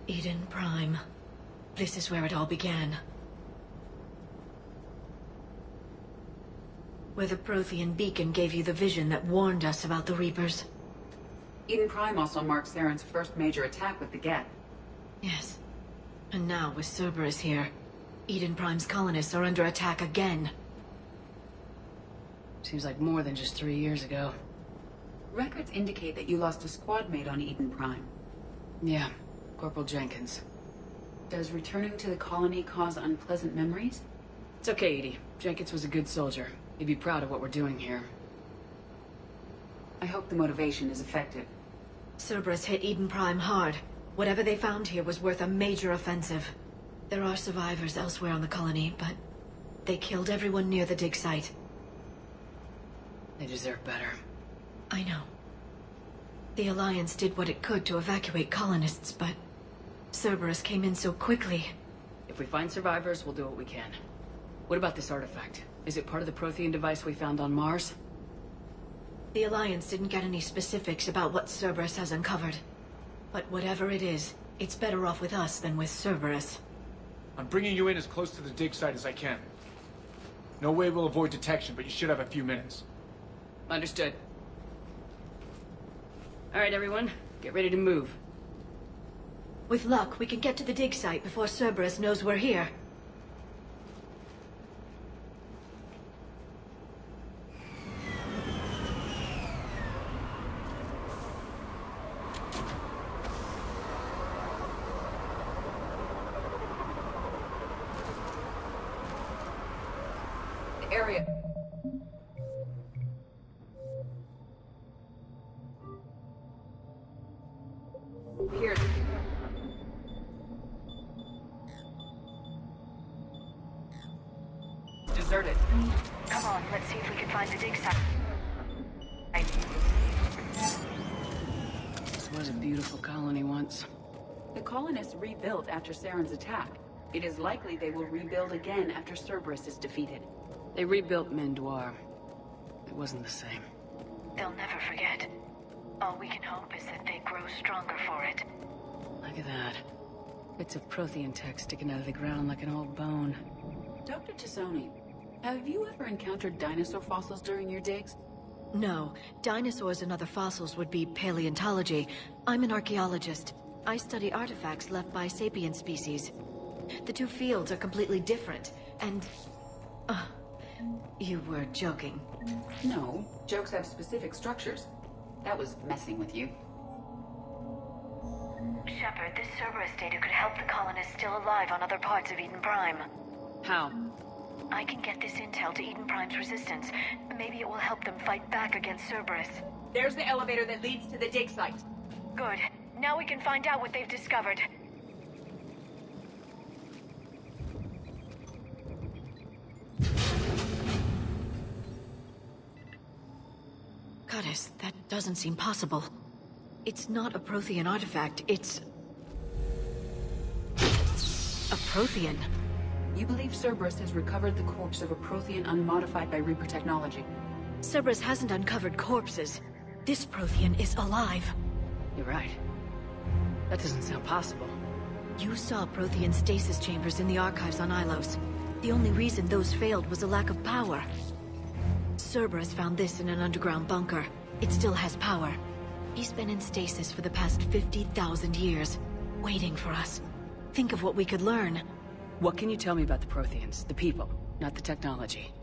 Eden Prime. This is where it all began. Where the Prothean beacon gave you the vision that warned us about the Reapers. Eden Prime also marks Saren's first major attack with the Geth. Yes. And now, with Cerberus here, Eden Prime's colonists are under attack again. Seems like more than just 3 years ago. Records indicate that you lost a squad mate on Eden Prime. Yeah, Corporal Jenkins. Does returning to the colony cause unpleasant memories? It's okay, Edie. Jenkins was a good soldier. He'd be proud of what we're doing here. I hope the motivation is effective. Cerberus hit Eden Prime hard. Whatever they found here was worth a major offensive. There are survivors elsewhere on the colony, but they killed everyone near the dig site. They deserve better. I know. The Alliance did what it could to evacuate colonists, but Cerberus came in so quickly. If we find survivors, we'll do what we can. What about this artifact? Is it part of the Prothean device we found on Mars? The Alliance didn't get any specifics about what Cerberus has uncovered. But whatever it is, it's better off with us than with Cerberus. I'm bringing you in as close to the dig site as I can. No way we'll avoid detection, but you should have a few minutes. Understood. Alright, everyone. Get ready to move. With luck, we can get to the dig site before Cerberus knows we're here. Area. Here. Deserted. Come on, let's see if we can find the dig site. This was a beautiful colony once. The colonists rebuilt after Saren's attack. It is likely they will rebuild again after Cerberus is defeated. They rebuilt Mendoir. It wasn't the same. They'll never forget. All we can hope is that they grow stronger for it. Look at that. Bits of Prothean tech sticking out of the ground like an old bone. Dr. Tassoni, have you ever encountered dinosaur fossils during your digs? No, dinosaurs and other fossils would be paleontology. I'm an archaeologist. I study artifacts left by sapient species. The two fields are completely different, and... you were joking. No, jokes have specific structures. That was messing with you. Shepard, this Cerberus data could help the colonists still alive on other parts of Eden Prime. How? I can get this intel to Eden Prime's resistance. Maybe it will help them fight back against Cerberus. There's the elevator that leads to the dig site. Good. Now we can find out what they've discovered. Goddess, that doesn't seem possible. It's not a Prothean artifact, it's... a Prothean. You believe Cerberus has recovered the corpse of a Prothean unmodified by Reaper technology? Cerberus hasn't uncovered corpses. This Prothean is alive. You're right. That doesn't sound possible. You saw Prothean stasis chambers in the archives on Ilos. The only reason those failed was a lack of power. Cerberus found this in an underground bunker. It still has power. He's been in stasis for the past 50,000 years, waiting for us. Think of what we could learn. What can you tell me about the Protheans, the people, not the technology?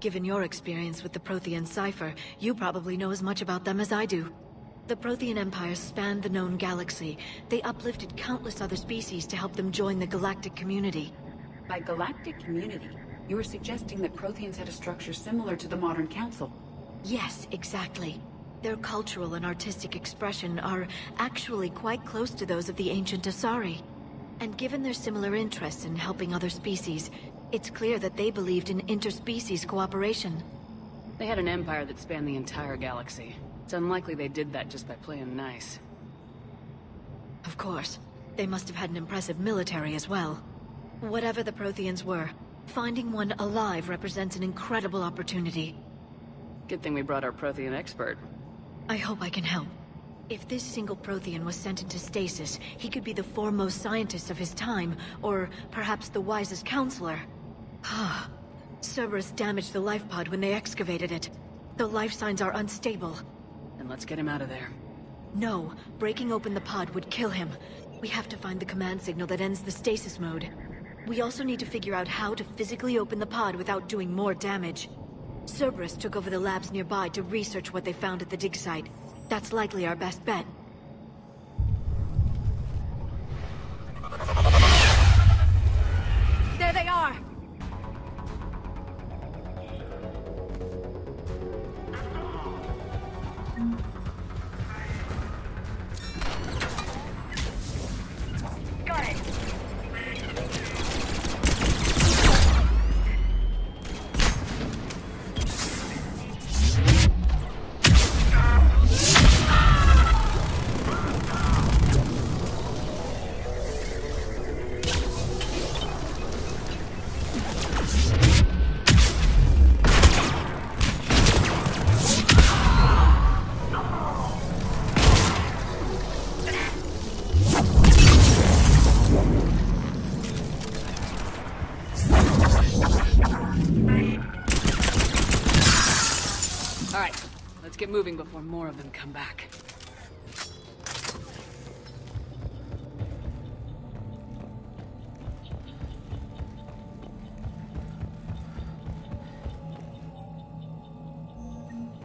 Given your experience with the Prothean cipher, you probably know as much about them as I do. The Prothean Empire spanned the known galaxy. They uplifted countless other species to help them join the galactic community. By galactic community, you are suggesting that Protheans had a structure similar to the modern council. Yes, exactly. Their cultural and artistic expression are actually quite close to those of the ancient Asari. And given their similar interests in helping other species, it's clear that they believed in interspecies cooperation. They had an empire that spanned the entire galaxy. It's unlikely they did that just by playing nice. Of course. They must have had an impressive military as well. Whatever the Protheans were, finding one alive represents an incredible opportunity. Good thing we brought our Prothean expert. I hope I can help. If this single Prothean was sent into stasis, he could be the foremost scientist of his time, or perhaps the wisest counselor. Cerberus damaged the life pod when they excavated it. The life signs are unstable. Then let's get him out of there. No, breaking open the pod would kill him. We have to find the command signal that ends the stasis mode. We also need to figure out how to physically open the pod without doing more damage. Cerberus took over the labs nearby to research what they found at the dig site. That's likely our best bet. There they are! Got it! Let's get moving before more of them come back.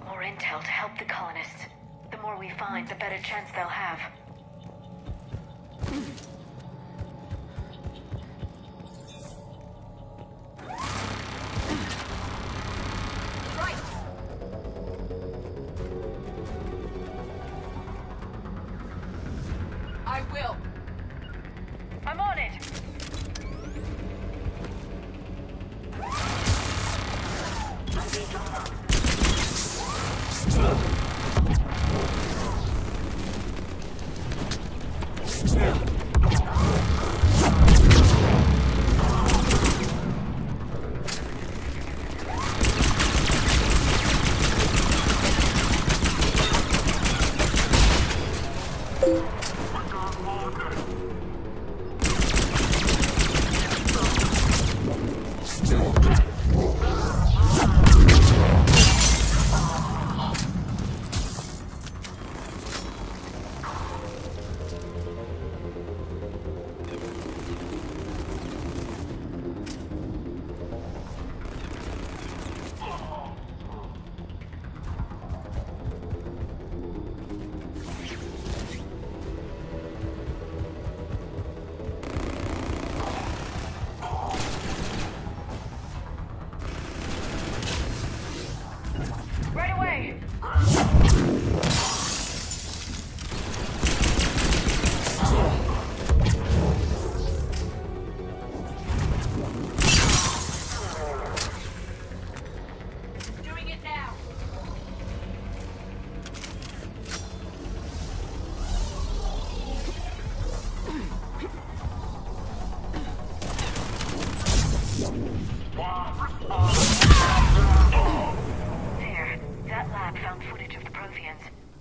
More intel to help the colonists. The more we find, the better chance they'll have. I will. I'm on it!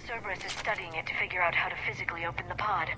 Cerberus is studying it to figure out how to physically open the pod.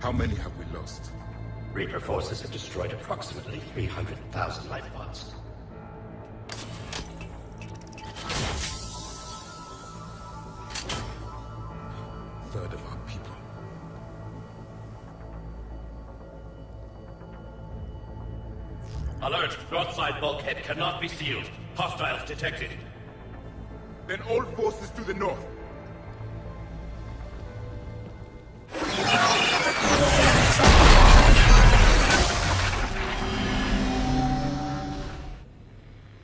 How many have we lost? Reaper forces have destroyed approximately 300,000 life pods. Third of our people. Alert! Broadside bulkhead cannot be sealed. Hostiles detected. Then all forces to the north.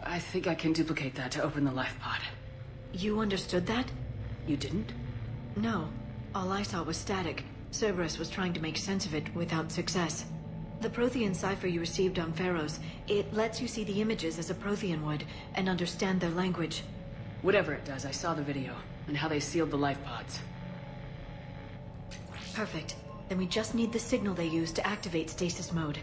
I think I can duplicate that to open the life pod. You understood that? You didn't? No. All I saw was static. Cerberus was trying to make sense of it without success. The Prothean cipher you received on Pharaohs, it lets you see the images as a Prothean would, and understand their language. Whatever it does, I saw the video, and how they sealed the life pods. Perfect. Then we just need the signal they used to activate stasis mode.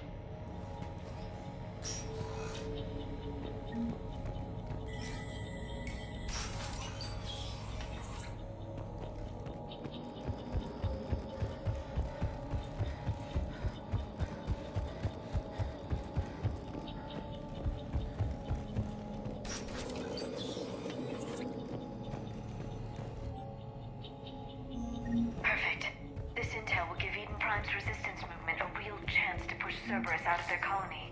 Cerberus out of their colony.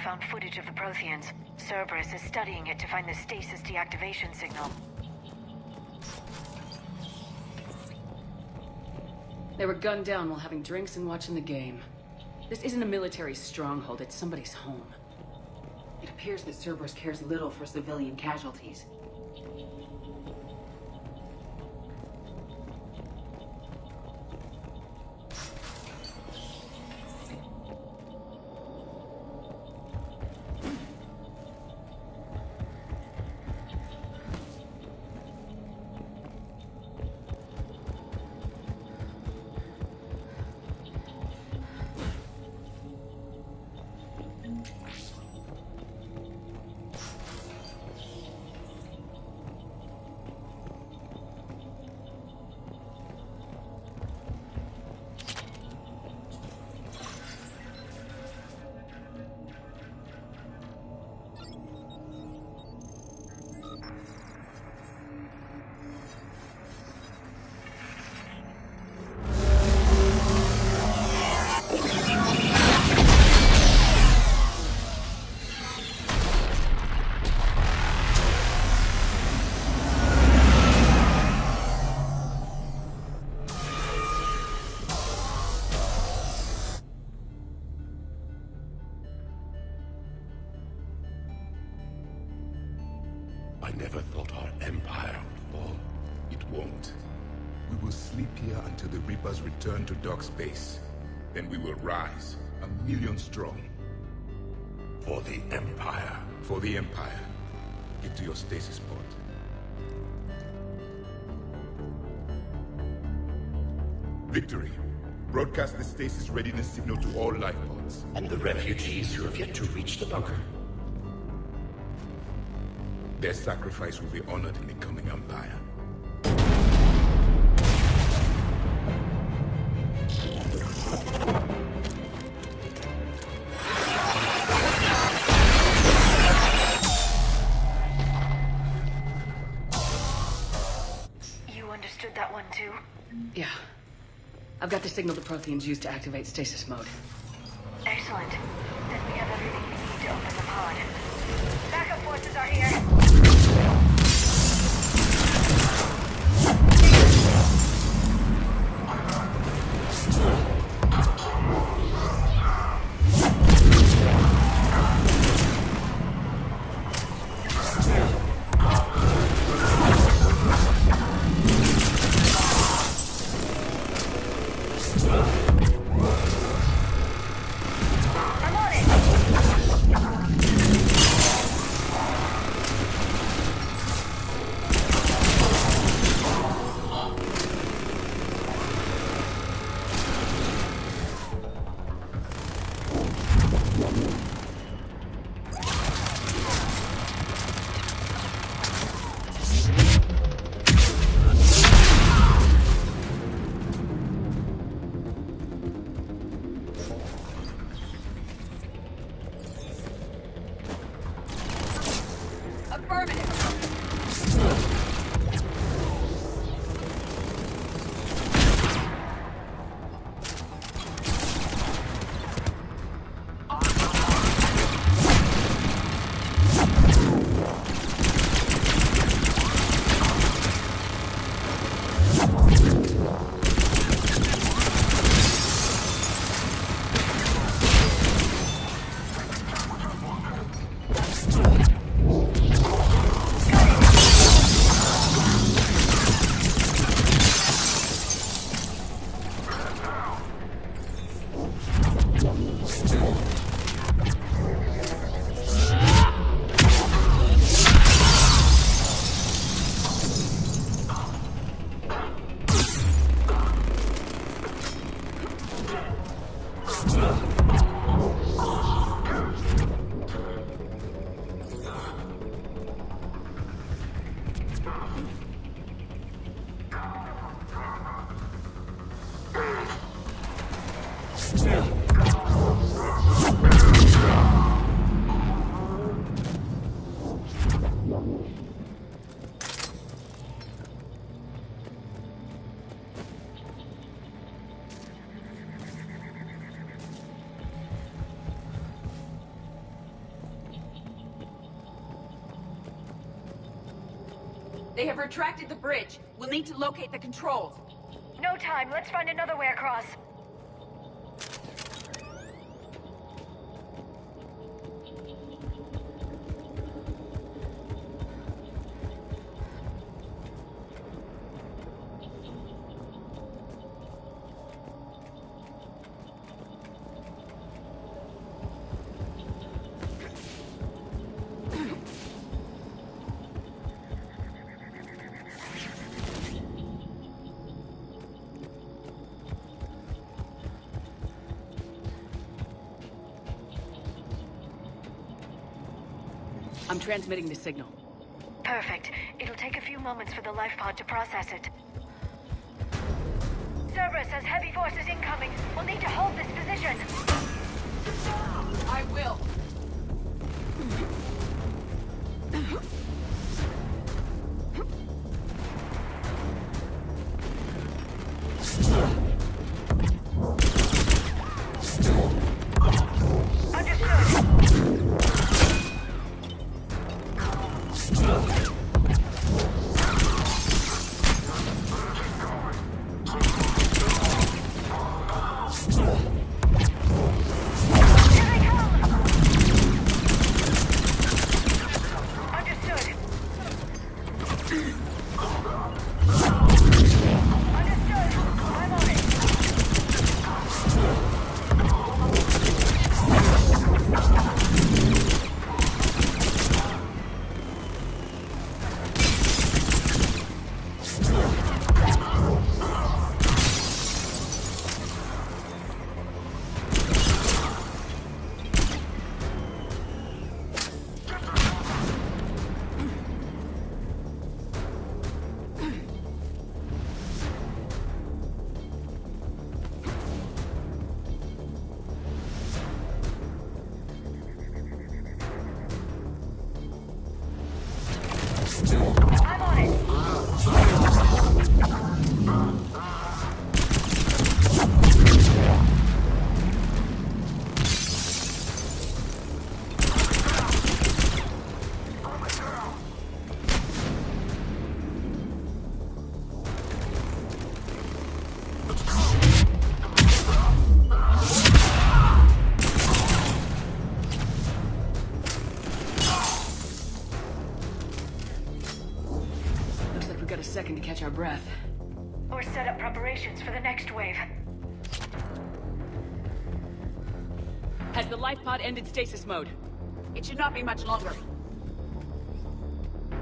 Found footage of the Protheans. Cerberus is studying it to find the stasis deactivation signal. They were gunned down while having drinks and watching the game. This isn't a military stronghold, it's somebody's home. It appears that Cerberus cares little for civilian casualties. I never thought our empire would fall. It won't. We will sleep here until the Reapers return to dock space. Then we will rise, 1,000,000 strong. For the Empire. For the Empire. Get to your stasis pod. Victory. Broadcast the stasis readiness signal to all life pods. And the refugees who have yet to reach the bunker. Their sacrifice will be honored in the coming Empire. You understood that one too? Yeah. I've got the signal the Protheans use to activate stasis mode. Excellent. Then we have everything we need to open the pod. Backup forces are here. They have retracted the bridge. We'll need to locate the controls. No time. Let's find another way across. I'm transmitting the signal. Perfect. It'll take a few moments for the life pod to process it. Cerberus has heavy forces incoming. We'll need to hold this position. I will. Here they come! I'm on it. Looks like we got a second to catch our breath. Or set up preparations for the next wave. Has the life pod ended stasis mode? It should not be much longer.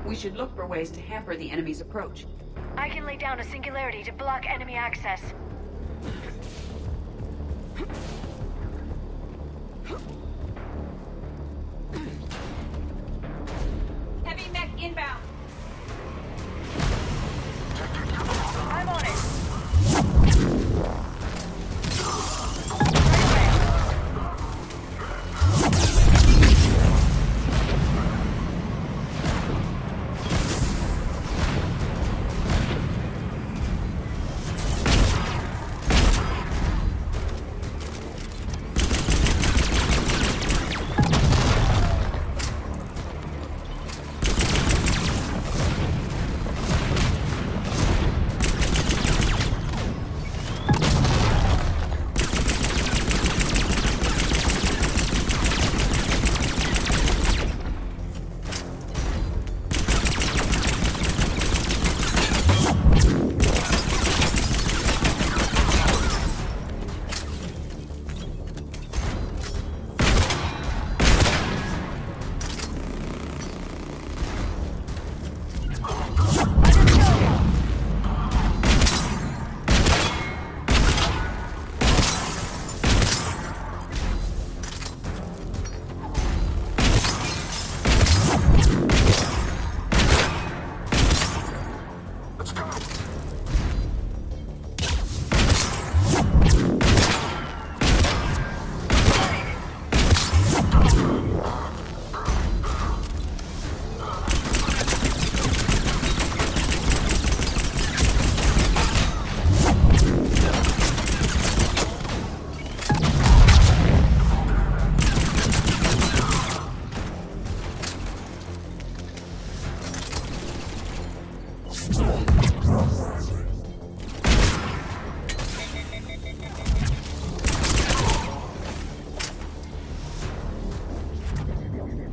We should look for ways to hamper the enemy's approach. I can lay down a singularity to block enemy access. Heavy mech inbound. I'm on it.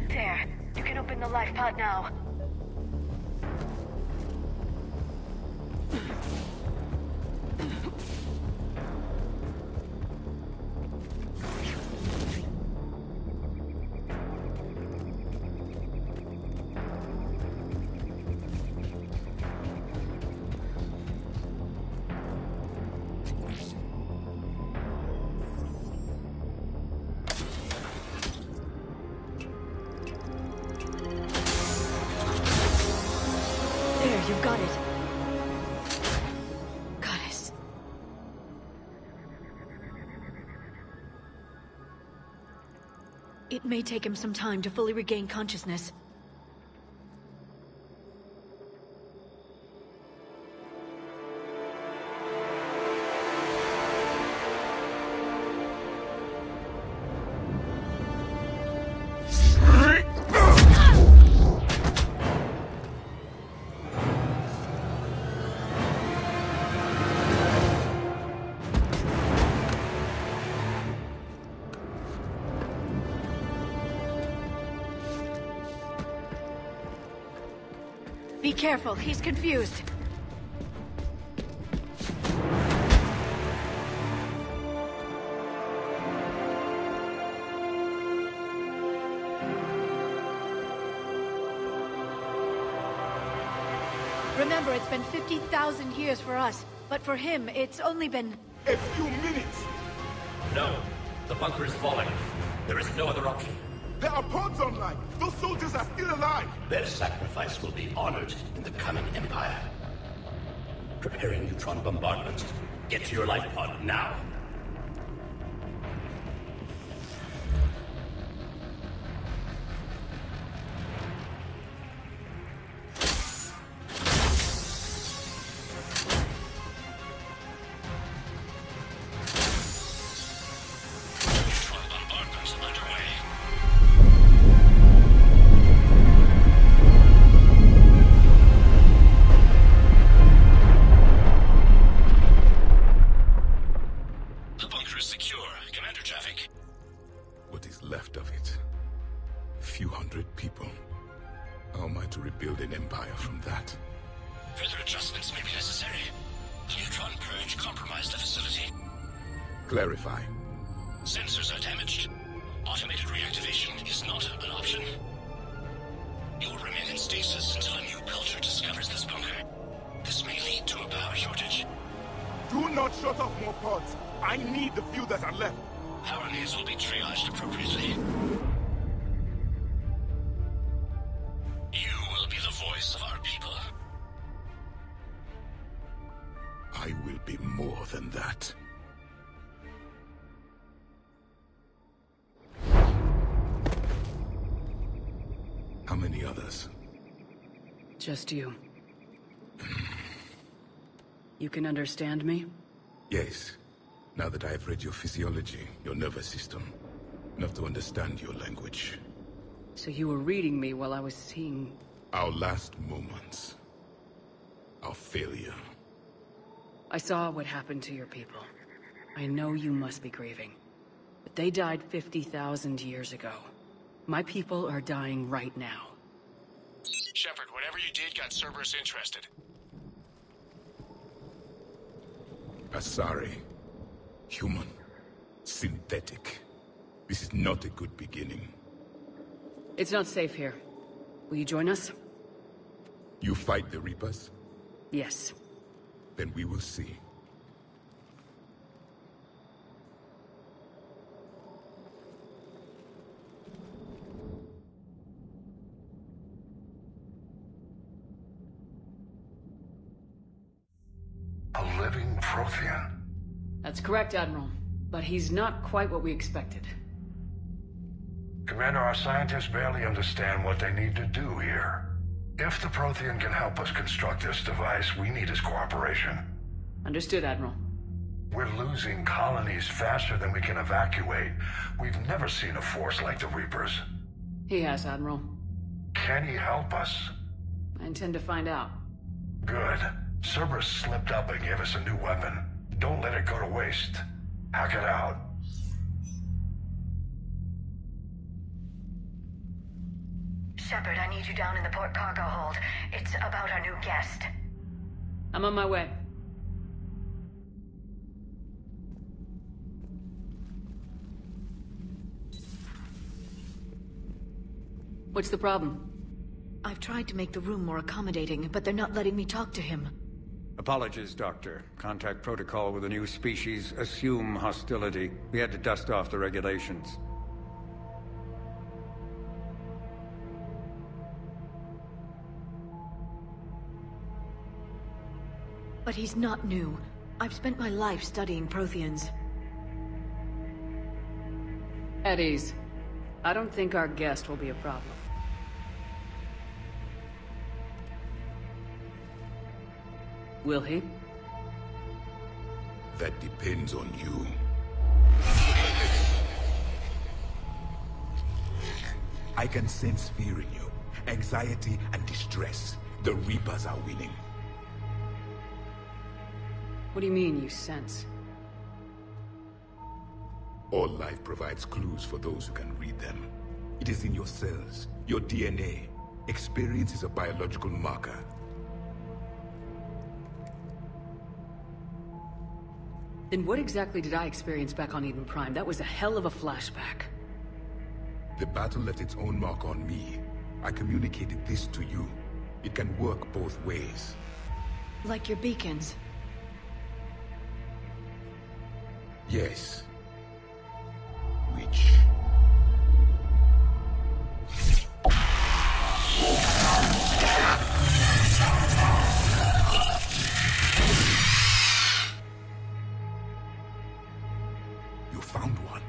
There. You can open the life pod now. There, you've got it. Goddess. It may take him some time to fully regain consciousness. Be careful, he's confused. Remember, it's been 50,000 years for us, but for him, it's only been... A few minutes! No. The bunker is falling. There is no other option. There are pods online! Those soldiers are still alive! Their sacrifice will be honored in the coming Empire. Preparing neutron bombardment. Get to your life pod now. 100 people. How am I to rebuild an empire from that? Further adjustments may be necessary. The neutron purge compromised the facility. Clarify. Sensors are damaged. Automated reactivation is not an option. You will remain in stasis until a new culture discovers this bunker. This may lead to a power shortage. Do not shut off more pods. I need the few that are left. Power needs will be triaged appropriately. You will be the voice of our people. I will be more than that. How many others? Just you. You can understand me? Yes. Now that I have read your physiology, your nervous system, enough to understand your language. So you were reading me while I was seeing... Our last moments. Our failure. I saw what happened to your people. I know you must be grieving. But they died 50,000 years ago. My people are dying right now. Shepard, whatever you did got Cerberus interested. Asari. Human. Synthetic. This is not a good beginning. It's not safe here. Will you join us? You fight the Reapers? Yes. Then we will see. A living Prothean? That's correct, Admiral. But he's not quite what we expected. Commander, our scientists barely understand what they need to do here. If the Prothean can help us construct this device, we need his cooperation. Understood, Admiral. We're losing colonies faster than we can evacuate. We've never seen a force like the Reapers. He has, Admiral. Can he help us? I intend to find out. Good. Cerberus slipped up and gave us a new weapon. Don't let it go to waste. Hack it out. Shepard, I need you down in the port cargo hold. It's about our new guest. I'm on my way. What's the problem? I've tried to make the room more accommodating, but they're not letting me talk to him. Apologies, Doctor. Contact protocol with a new species. Assume hostility. We had to dust off the regulations. But he's not new. I've spent my life studying Protheans. At ease. I don't think our guest will be a problem. Will he? That depends on you. I can sense fear in you. Anxiety and distress. The Reapers are winning. What do you mean, you sense? All life provides clues for those who can read them. It is in your cells, your DNA. Experience is a biological marker. Then what exactly did I experience back on Eden Prime? That was a hell of a flashback. The battle left its own mark on me. I communicated this to you. It can work both ways. Like your beacons. Yes. Which... You found one.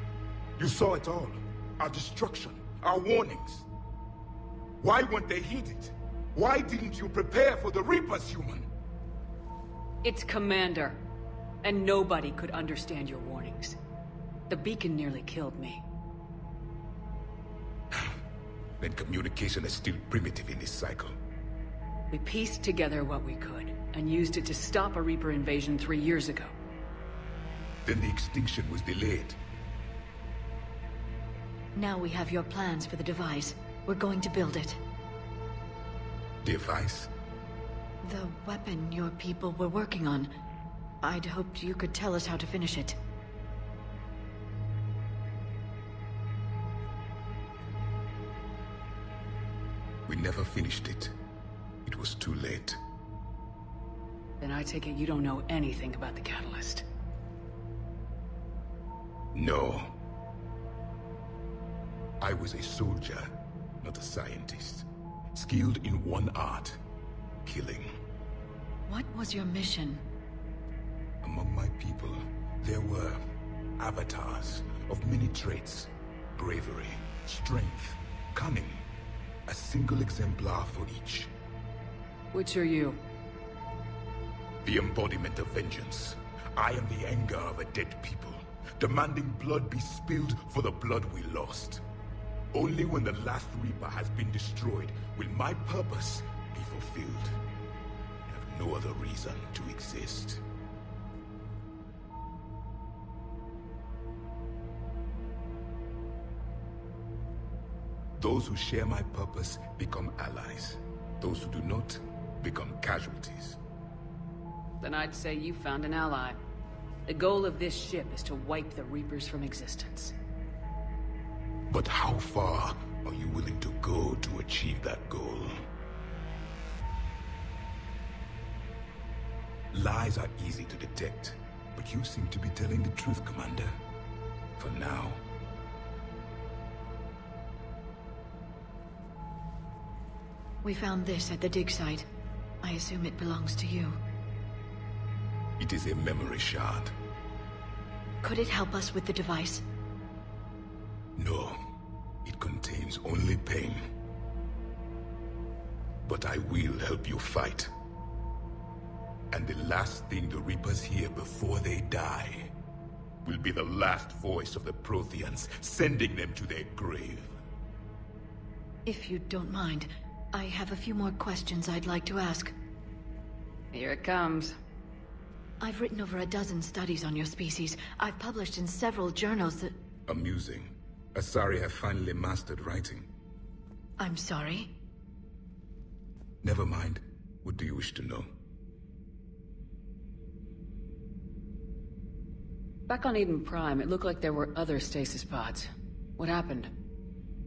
You saw it all. Our destruction, our warnings. Why weren't they heeded? Why didn't you prepare for the Reapers, human? It's Commander. And nobody could understand your warnings. The beacon nearly killed me. Then communication is still primitive in this cycle. We pieced together what we could, and used it to stop a Reaper invasion 3 years ago. Then the extinction was delayed. Now we have your plans for the device. We're going to build it. Device? The weapon your people were working on. I'd hoped you could tell us how to finish it. We never finished it. It was too late. Then I take it you don't know anything about the catalyst. No. I was a soldier, not a scientist. Skilled in one art, killing. What was your mission? Among my people, there were avatars of many traits. Bravery, strength, cunning. A single exemplar for each. Which are you? The embodiment of vengeance. I am the anger of a dead people, demanding blood be spilled for the blood we lost. Only when the last Reaper has been destroyed will my purpose be fulfilled. I have no other reason to exist. Those who share my purpose become allies. Those who do not become casualties. Then I'd say you found an ally. The goal of this ship is to wipe the Reapers from existence. But how far are you willing to go to achieve that goal? Lies are easy to detect, but you seem to be telling the truth, Commander. For now. We found this at the dig site. I assume it belongs to you. It is a memory shard. Could it help us with the device? No. It contains only pain. But I will help you fight. And the last thing the Reapers hear before they die will be the last voice of the Protheans, sending them to their grave. If you don't mind, I have a few more questions I'd like to ask. Here it comes. I've written over a dozen studies on your species. I've published in several journals that... Amusing. Asari have finally mastered writing. I'm sorry? Never mind. What do you wish to know? Back on Eden Prime, it looked like there were other stasis pods. What happened?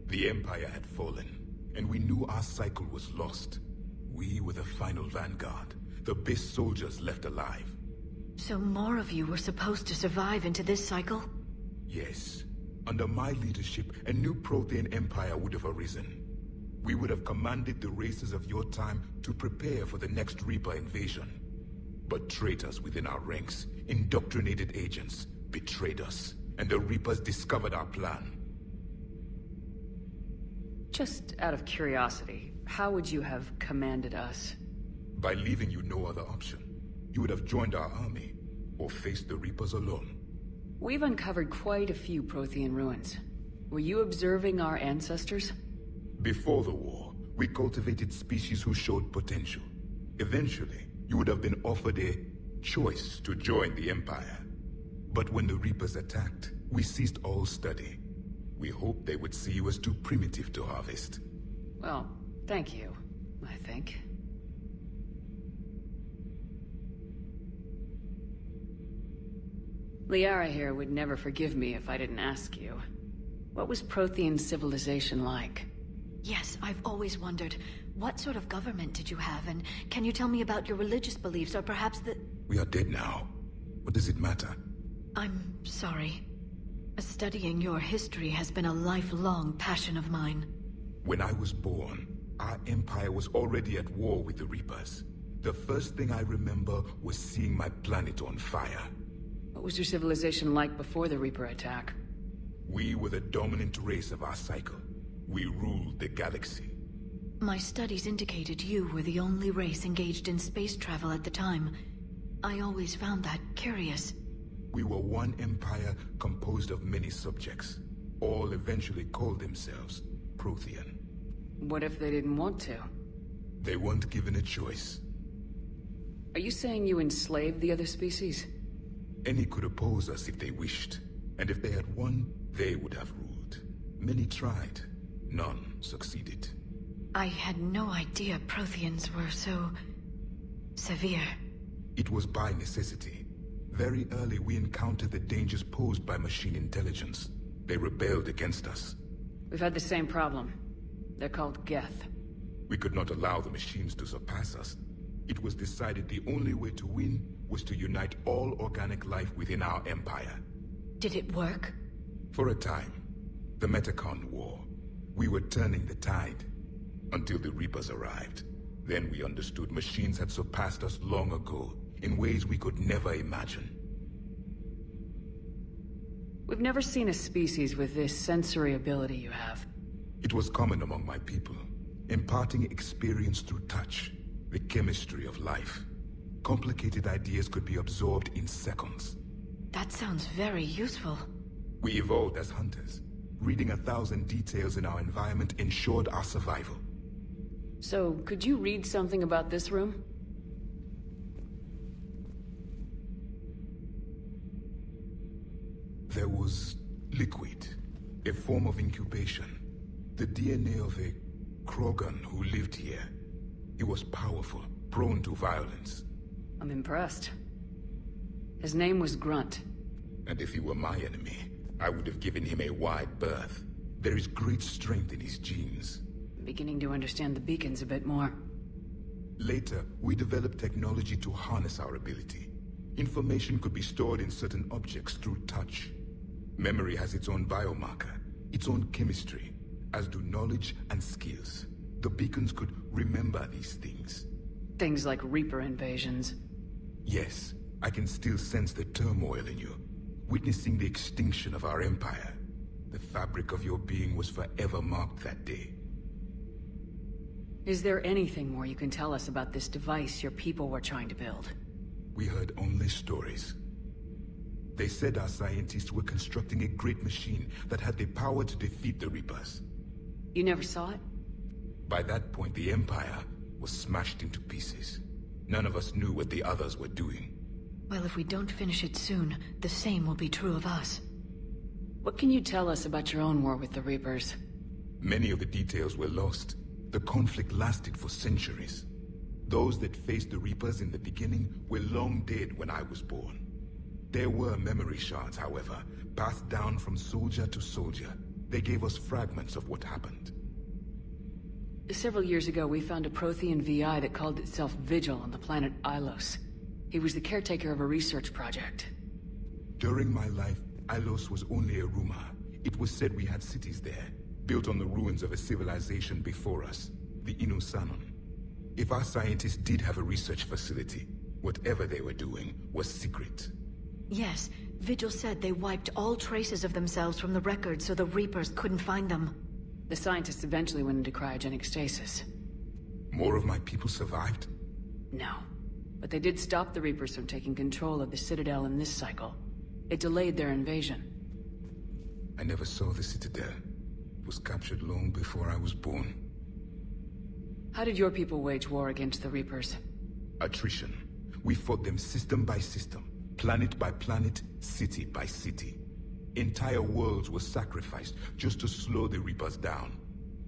The Empire had fallen, and we knew our cycle was lost. We were the final Vanguard, the best soldiers left alive. So more of you were supposed to survive into this cycle? Yes. Under my leadership, a new Prothean empire would have arisen. We would have commanded the races of your time to prepare for the next Reaper invasion. But traitors within our ranks, indoctrinated agents, betrayed us, and the Reapers discovered our plan. Just out of curiosity, how would you have commanded us? By leaving you no other option. You would have joined our army, or faced the Reapers alone. We've uncovered quite a few Prothean ruins. Were you observing our ancestors? Before the war, we cultivated species who showed potential. Eventually, you would have been offered a choice to join the Empire. But when the Reapers attacked, we ceased all study. We hoped they would see you as too primitive to harvest. Well, thank you, I think. Liara here would never forgive me if I didn't ask you. What was Prothean civilization like? Yes, I've always wondered. What sort of government did you have, and can you tell me about your religious beliefs, or perhaps the... We are dead now. What does it matter? I'm sorry. Studying your history has been a lifelong passion of mine. When I was born, our empire was already at war with the Reapers. The first thing I remember was seeing my planet on fire. What was your civilization like before the Reaper attack? We were the dominant race of our cycle. We ruled the galaxy. My studies indicated you were the only race engaged in space travel at the time. I always found that curious. We were one empire composed of many subjects. All eventually called themselves Prothean. What if they didn't want to? They weren't given a choice. Are you saying you enslaved the other species? Any could oppose us if they wished. And if they had won, they would have ruled. Many tried. None succeeded. I had no idea Protheans were so... severe. It was by necessity. Very early we encountered the dangers posed by machine intelligence. They rebelled against us. We've had the same problem. They're called Geth. We could not allow the machines to surpass us. It was decided the only way to win was to unite all organic life within our empire. Did it work? For a time. The Metacon War. We were turning the tide. Until the Reapers arrived. Then we understood machines had surpassed us long ago, in ways we could never imagine. We've never seen a species with this sensory ability you have. It was common among my people, imparting experience through touch, the chemistry of life. Complicated ideas could be absorbed in seconds. That sounds very useful. We evolved as hunters. Reading 1,000 details in our environment ensured our survival. So, could you read something about this room? There was liquid, a form of incubation. The DNA of a Krogan who lived here. He was powerful, prone to violence. I'm impressed. His name was Grunt. And if he were my enemy, I would have given him a wide berth. There is great strength in his genes. I'm beginning to understand the beacons a bit more. Later, we developed technology to harness our ability. Information could be stored in certain objects through touch. Memory has its own biomarker, its own chemistry, as do knowledge and skills. The beacons could remember these things. Things like Reaper invasions. Yes, I can still sense the turmoil in you, witnessing the extinction of our empire. The fabric of your being was forever marked that day. Is there anything more you can tell us about this device your people were trying to build? We heard only stories. They said our scientists were constructing a great machine that had the power to defeat the Reapers. You never saw it? By that point, the Empire was smashed into pieces. None of us knew what the others were doing. Well, if we don't finish it soon, the same will be true of us. What can you tell us about your own war with the Reapers? Many of the details were lost. The conflict lasted for centuries. Those that faced the Reapers in the beginning were long dead when I was born. There were memory shards, however, passed down from soldier to soldier. They gave us fragments of what happened. Several years ago, we found a Prothean VI that called itself Vigil on the planet Ilos. He was the caretaker of a research project. During my life, Ilos was only a rumor. It was said we had cities there, built on the ruins of a civilization before us, the Inusanon. If our scientists did have a research facility, whatever they were doing was secret. Yes, Vigil said they wiped all traces of themselves from the records so the Reapers couldn't find them. The scientists eventually went into cryogenic stasis. More of my people survived? No. But they did stop the Reapers from taking control of the Citadel in this cycle. It delayed their invasion. I never saw the Citadel. It was captured long before I was born. How did your people wage war against the Reapers? Attrition. We fought them system by system, planet by planet, city by city. Entire worlds were sacrificed just to slow the Reapers down.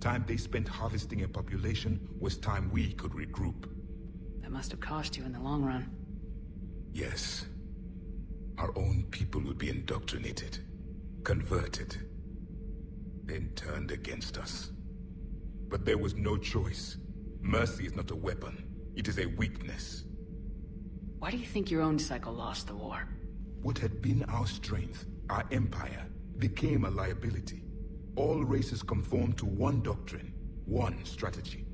Time they spent harvesting a population was time we could regroup. That must have cost you in the long run. Yes. Our own people would be indoctrinated, converted, then turned against us. But there was no choice. Mercy is not a weapon. It is a weakness. Why do you think your own cycle lost the war? What had been our strength, our empire, became a liability. All races conformed to one doctrine, one strategy.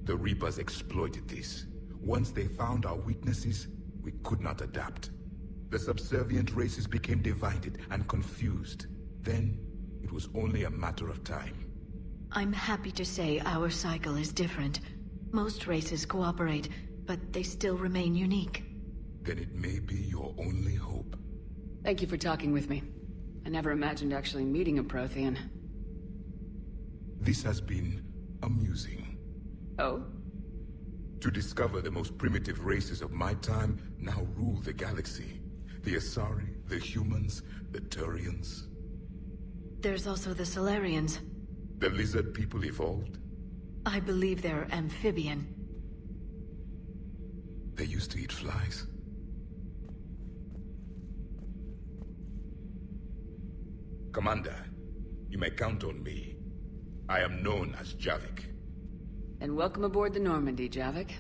The Reapers exploited this. Once they found our weaknesses, we could not adapt. The subservient races became divided and confused. Then, it was only a matter of time. I'm happy to say our cycle is different. Most races cooperate, but they still remain unique. Then it may be your only hope. Thank you for talking with me. I never imagined actually meeting a Prothean. This has been amusing. Oh? To discover the most primitive races of my time now rule the galaxy. The Asari, the humans, the Turians. There's also the Solarians. The lizard people evolved? I believe they're amphibian. They used to eat flies. Commander, you may count on me. I am known as Javik. And welcome aboard the Normandy, Javik.